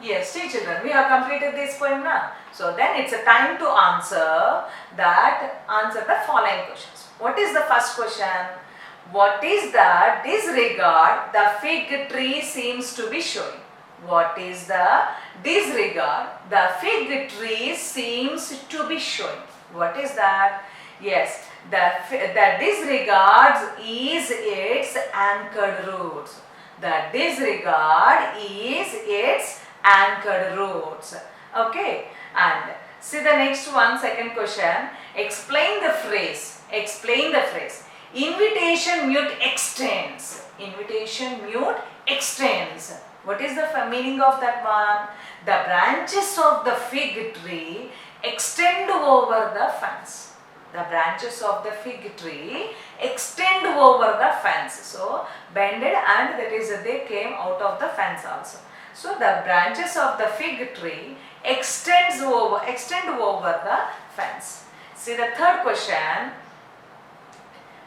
Yes, see children, we have completed this poem now. So then it's a time to answer the following questions. What is the first question? What is the disregard the fig tree seems to be showing? What is the disregard the fig tree seems to be showing? What is that? Yes, the disregards is its anchored roots. The disregard is its anchored roots. Okay, and see the next one, second question. Explain the phrase. Explain the phrase. Invitation mute extends. Invitation mute extends. What is the meaning of that one? The branches of the fig tree extend over the fence. The branches of the fig tree extend over the fence. So bended, and that is they came out of the fence also. So the branches of the fig tree extend over the fence. See the third question.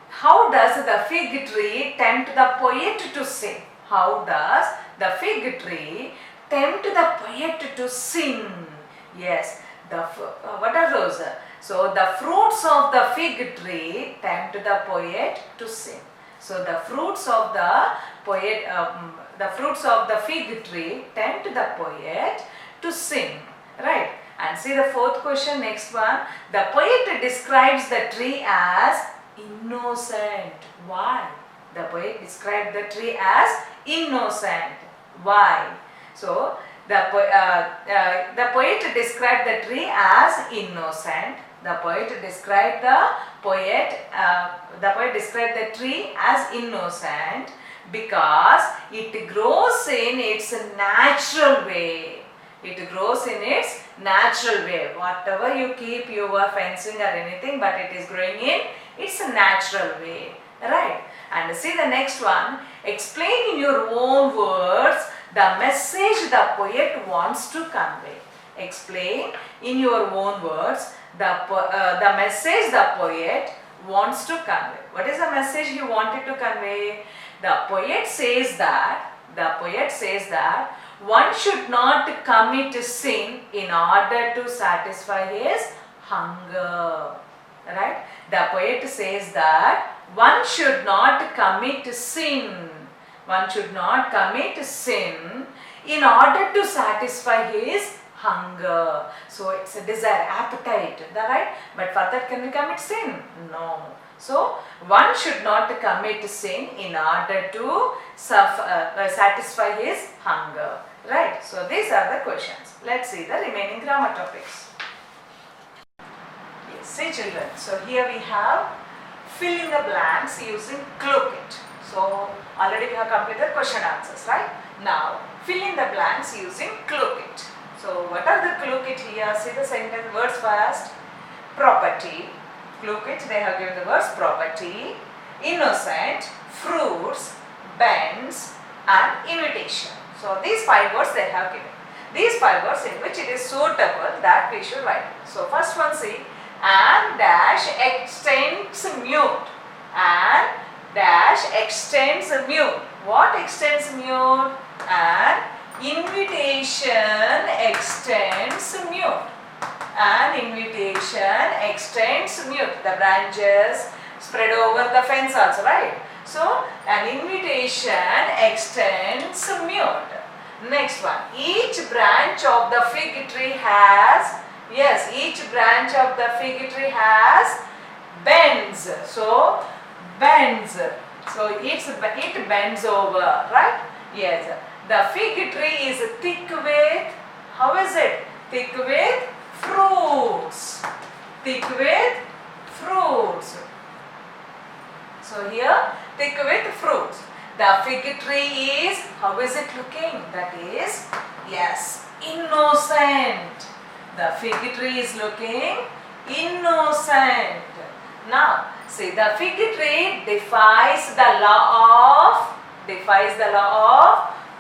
How does the fig tree tempt the poet to sing? How does the fig tree tempt the poet to sing? Yes, what are those? So the fruits of the fig tree tempt the poet to sing. So the fruits of the fig tree tempt the poet to sing, right? And see the fourth question, next one. The poet describes the tree as innocent. Why? The poet described the tree as innocent. Why? So the poet described the tree as innocent. The poet described the tree as innocent because it grows in its natural way. It grows in its natural way. Whatever you keep your fencing or anything, but it is growing in its natural way. Right? And see the next one. Explain in your own words the message the poet wants to convey. Explain in your own words the message the poet wants to convey. What is the message he wanted to convey? The poet says that one should not commit sin in order to satisfy his hunger. Right? The poet says that one should not commit sin. One should not commit sin in order to satisfy his hunger. So it's a desire, appetite, right? But further, can we commit sin? No. So one should not commit sin in order to satisfy his hunger. Right? So these are the questions. Let's see the remaining grammar topics. Yes, see children. So here we have fill in the blanks using clue kit. So already we have completed question answers, right? Now fill in the blanks using clue kit. So what are the clue kit here? See the sentence words first. Property. Clue kit, they have given the words property, innocent, fruits, bends and invitation. So these 5 words they have given. These 5 words in which it is suitable that we should write. So first one, see, and dash extends mute. And dash extends mute. What extends mute? And invitation extends mute. An invitation extends mute. The branches spread over the fence also, right? So an invitation extends mute. Next one. Each branch of the fig tree has, yes, each branch of the fig tree has bends. So bends. So it bends over, right? Yes. The fig tree is thick with, how is it? Thick with fruits. Thick with fruits. So here, thick with fruits. The fig tree is, how is it looking? That is, yes, innocent. The fig tree is looking innocent. Now, see, the fig tree defies the law of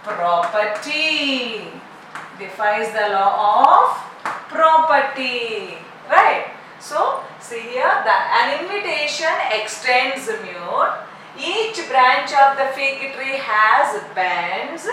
property. Defies the law of property. Right? So, see here, an invitation extends mute. Each branch of the fig tree has bends.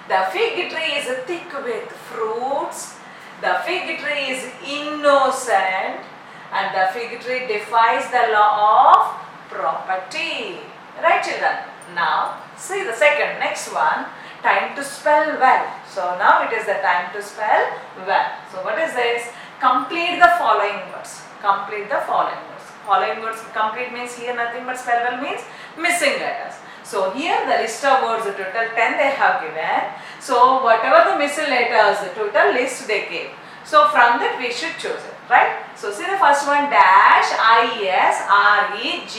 The The fig tree is thick with fruits. The fig tree is innocent. And the fig tree defies the law of property. Right, children? Now, see the second, next one. Time to spell well. So, now it is the time to spell well. So, what is this? Complete the following words. Complete the following words. Following words complete means here nothing but spell well means missing letters. So, here the list of words, the total 10 they have given. So, whatever the missing letters, the total list they gave. So, from that we should choose it, right? So, see the first one, dash, ISREGARD.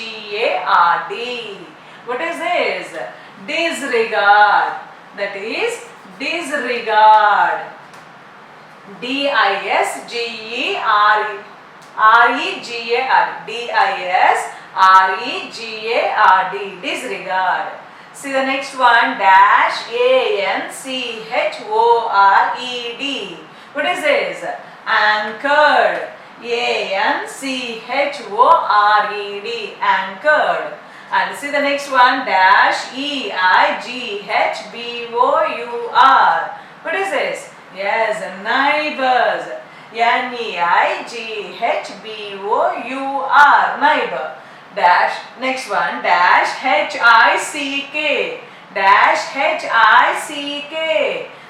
What is this? Disregard. That is disregard. DISGEREGARD. DISREGARD. Disregard. See the next one, dash, ANCHORED. What is this? Anchored. ANCHORED. Anchored. And see the next one, dash, EIGHBOUR. What is this? Yes, neighbors. NEIGHBOUR. Neighbor. Dash, next one, dash, HICK. Dash, HICK.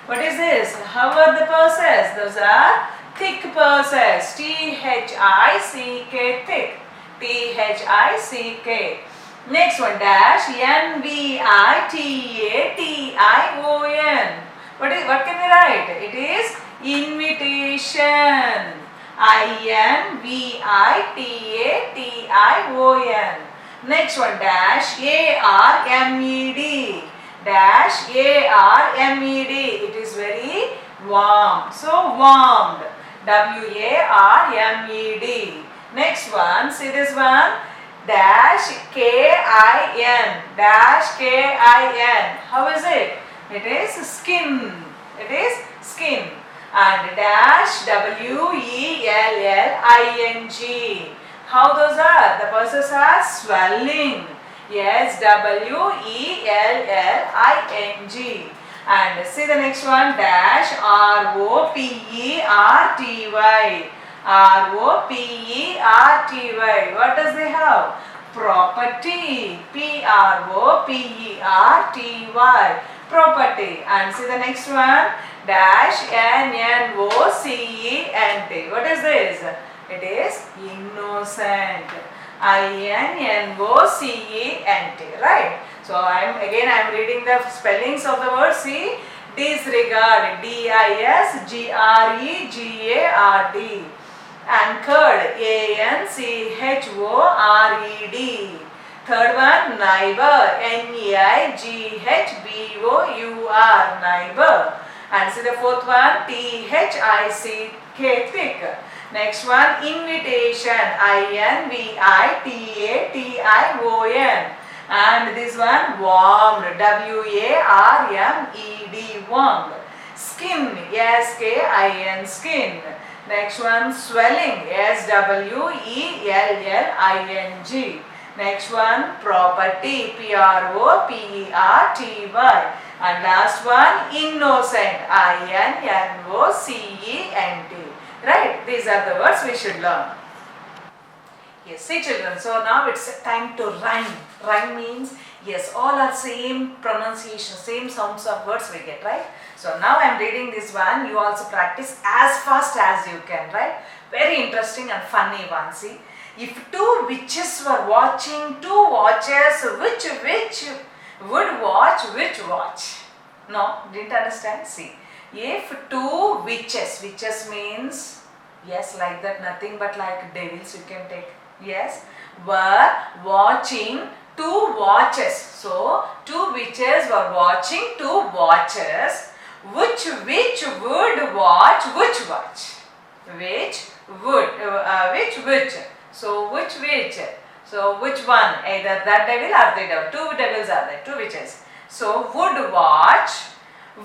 What is this? How are the pulses? Those are thick pulses. THICK. Thick. THICK. Next one, dash, NVITATION. What can we write? It is invitation. INVITATION. Next one, dash, ARMED. Dash, ARMED. It is very warm. So, warmed. WARMED. Next one, see this one. Dash, KIN. Dash, KIN. How is it? It is skin. It is skin. And dash, WELLING. How those are? The pulses are swelling. Yes, WELLING. And see the next one, dash, ROPERTY. ROPERTY. What does they have? Property. PROPERTY. Property. And see the next one, dash, INNOCENT. What is this? It is innocent. INNOCENT. Right? So I am reading the spellings of the word. See, disregard. DISGREGARD. Anchored. ANCHORED. Third one, neighbor. NEIGHBOUR. Neighbor. And see the fourth one, THICK. Thick. Next one, invitation. INVITATION. And this one, warmed. WARMED. Warmed. Skin. SKIN. Skin. Next one, swelling. SWELLING. Next one, property. PROPERTY. And last one, innocent. INNOCENT. Right? These are the words we should learn. Yes, see children, so now it's time to rhyme. Rhyme means, yes, all are same pronunciation, same sounds of words we get, right? So now I am reading this one, you also practice as fast as you can, right? Very interesting and funny one, see. If two witches were watching two watches, which would watch which watch? No, didn't understand? See, if two witches means, yes, like that, nothing but like devils you can take, yes, were watching two watches. So, two witches were watching two watches. Which would watch which watch? Which which? So, which? So, which one? Either that devil or the devil. Two devils are there, two witches. So, would watch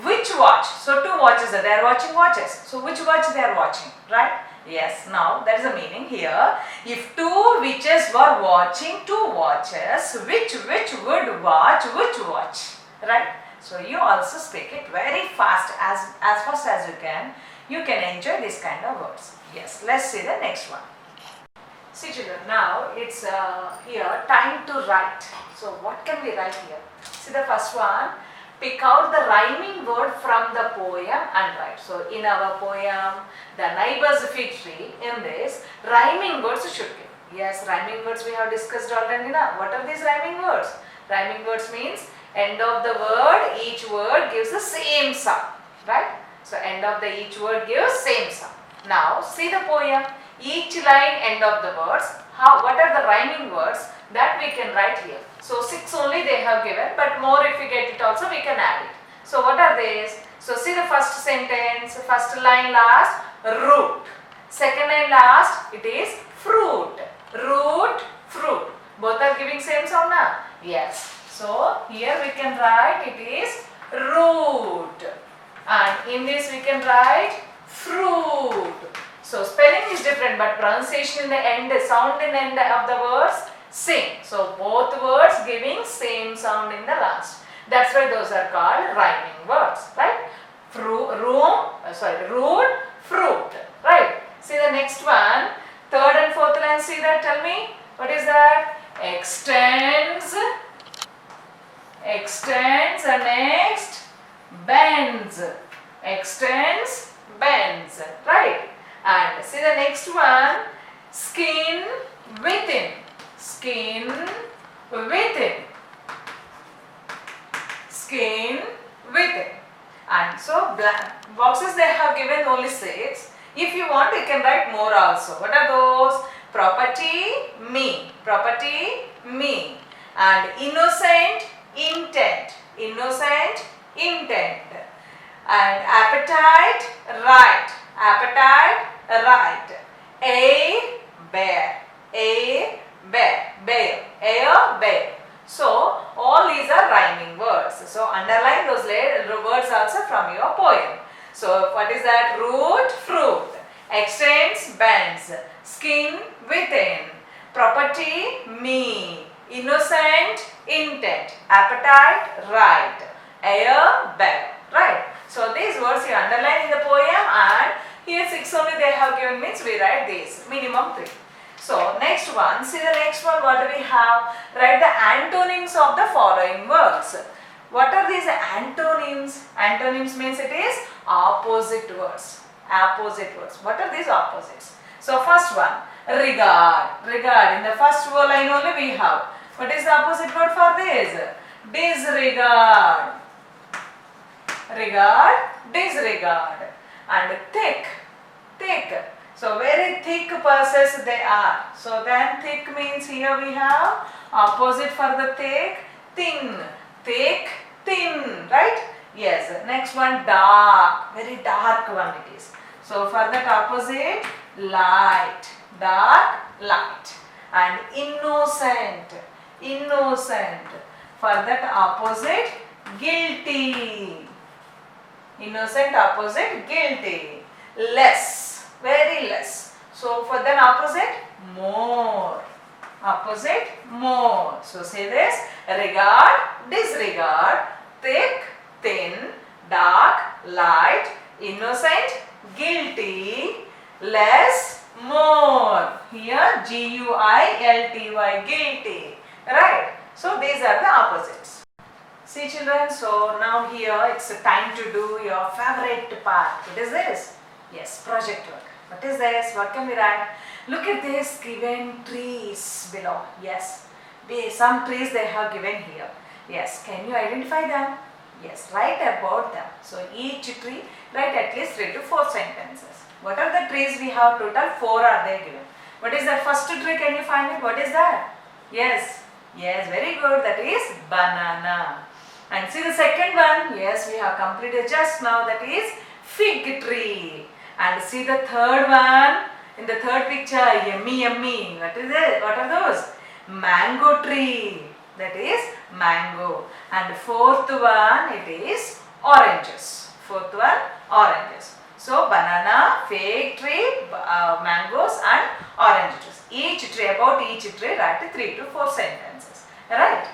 which watch? So, two watches are there, watching watches. So, which watch they are watching, right? Yes, now that is the meaning here. If two witches were watching two watches, which would watch which watch? Right? So you also speak it very fast, as fast as you can. You can enjoy this kind of words. Yes, let's see the next one. See children, now it's here time to write. So what can we write here? See the first one. Pick out the rhyming word from the poem and write. So in our poem, the neighbor's fig tree, in this, rhyming words should be. Yes, rhyming words we have discussed already now. What are these rhyming words? Rhyming words means end of the word, each word gives the same sound. Right? So end of the each word gives same sound. Now see the poem. Each line end of the words. What are the rhyming words that we can write here? So 6 only they have given, but more if we get it also we can add it. So what are these? So see the first sentence, first line last, root. Second line last, it is fruit. Root, fruit. Both are giving same sound now? Yes. So here we can write it is root. And in this we can write fruit. So spelling is different, but pronunciation in the end, sound in the end of the words, same. So both words giving same sound in the last. That's why those are called rhyming words, right? Root, fruit, right? See the next one, third and fourth line. See that? Tell me, what is that? Extends, and next bends. Extends, bends, right? And see the next one, skin within. Skin within. Skin within. And so boxes they have given only 6. If you want, you can write more also. What are those? Property, me. Property, me. And innocent, intent. Innocent, intent. And appetite, right. Appetite, right. A bear. A bear. Bear. A bear. So all these are rhyming words. So underline those words also from your poem. So what is that? Root, fruit. Extends, bends. Skin, within. Property, me. Innocent, intent. Appetite, right. A bear. Right. So these words you underline in the poem, and here 6 only they have given, means we write these, minimum 3. So next one, see the next one, what do we have? Write the antonyms of the following words. What are these antonyms? Antonyms means it is opposite words. Opposite words. What are these opposites? So first one, regard. Regard. In the first line only we have. What is the opposite word for this? Disregard. Regard, disregard. And thick. Thick. So very thick pulses they are. So then thick means here we have opposite for the thick, thin. Thick, thin, right? Yes. Next one, dark. Very dark one it is. So for that opposite, light. Dark, light. And innocent. Innocent. For that opposite, guilty. Innocent opposite, guilty. Less. Very less. So for then opposite, more. Opposite, more. So say this, regard, disregard, thick, thin, dark, light, innocent, guilty, less, more. Here G-U-I-L-T-Y, guilty. Right. So these are the opposites. See children, so now here it's time to do your favorite part. What is this? Yes, project work. What is this? What can we write? Look at this given trees below. Yes, some trees they have given here. Yes, can you identify them? Yes, write about them. So each tree, write at least 3 to 4 sentences. What are the trees we have? Total 4 are they given. What is that first tree? Can you find it? What is that? Yes, yes, very good. That is banana. And see the second one. Yes, we have completed just now. That is fig tree. And see the third one, in the third picture, yummy yummy. What is it? What are those? Mango tree. That is mango. And fourth one, it is oranges. Fourth one, oranges. So banana, fig tree, mangoes and orange trees. Each tree, about each tree, write 3 to 4 sentences. Right?